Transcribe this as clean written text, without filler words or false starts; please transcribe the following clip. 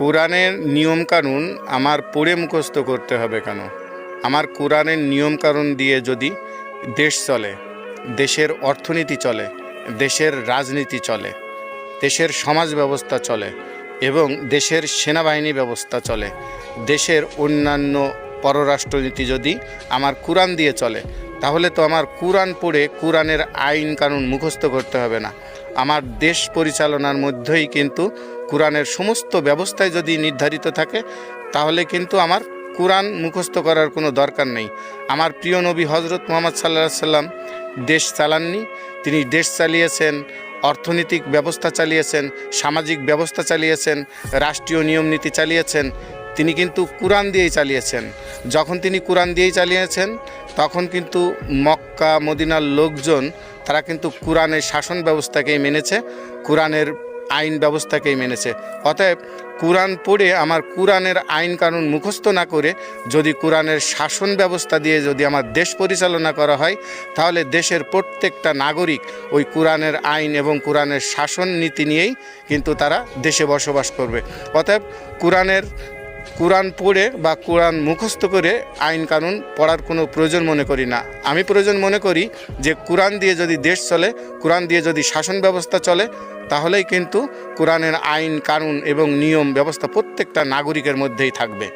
কোরআনের নিয়মকানুন আমার পড়ে মুখস্থ করতে হবে কেন? আমার কোরআনের নিয়মকানুন দিয়ে যদি দেশ চলে, দেশের অর্থনীতি চলে, দেশের রাজনীতি চলে, দেশের সমাজ ব্যবস্থা চলে এবং দেশের সেনাবাহিনী ব্যবস্থা চলে, দেশের অন্যান্য পররাষ্ট্রনীতি যদি আমার কোরআন দিয়ে চলে, তাহলে তো আমার কোরআন পড়ে কোরআনের আইন কানুন মুখস্থ করতে হবে না। আমার দেশ পরিচালনার মধ্যেই কিন্তু কোরআনের সমস্ত ব্যবস্থায় যদি নির্ধারিত থাকে, তাহলে কিন্তু আমার কোরআন মুখস্থ করার কোনো দরকার নেই। আমার প্রিয় নবী হজরত মুহাম্মদ সাল্লাল্লাহু আলাইহি সাল্লাম দেশ চালাননি, তিনি দেশ চালিয়েছেন, অর্থনৈতিক ব্যবস্থা চালিয়েছেন, সামাজিক ব্যবস্থা চালিয়েছেন, রাষ্ট্রীয় নিয়মনীতি চালিয়েছেন, তিনি কিন্তু কোরআন দিয়েই চালিয়েছেন। যখন তিনি কোরআন দিয়েই চালিয়েছেন, তখন কিন্তু মক্কা মদিনার লোকজন তারা কিন্তু কোরআনের শাসন ব্যবস্থাকেই মেনেছে, কোরআনের আইন ব্যবস্থাকেই মেনেছে। অতএব কোরআন পড়ে আমার কোরআনের আইন কানুন মুখস্থ না করে যদি কোরআনের শাসন ব্যবস্থা দিয়ে যদি আমার দেশ পরিচালনা করা হয়, তাহলে দেশের প্রত্যেকটা নাগরিক ওই কোরআনের আইন এবং কোরআনের শাসন নীতি নিয়েই কিন্তু তারা দেশে বসবাস করবে। অতএব কোরআন পড়ে বা কোরআন মুখস্থ করে আইন কানুন পড়ার কোনো প্রয়োজন মনে করি না। আমি প্রয়োজন মনে করি যে কোরআন দিয়ে যদি দেশ চলে, কোরআন দিয়ে যদি শাসন ব্যবস্থা চলে, তাহলেই কিন্তু কোরআনের আইন কানুন এবং নিয়ম ব্যবস্থা প্রত্যেকটা নাগরিকের মধ্যেই থাকবে।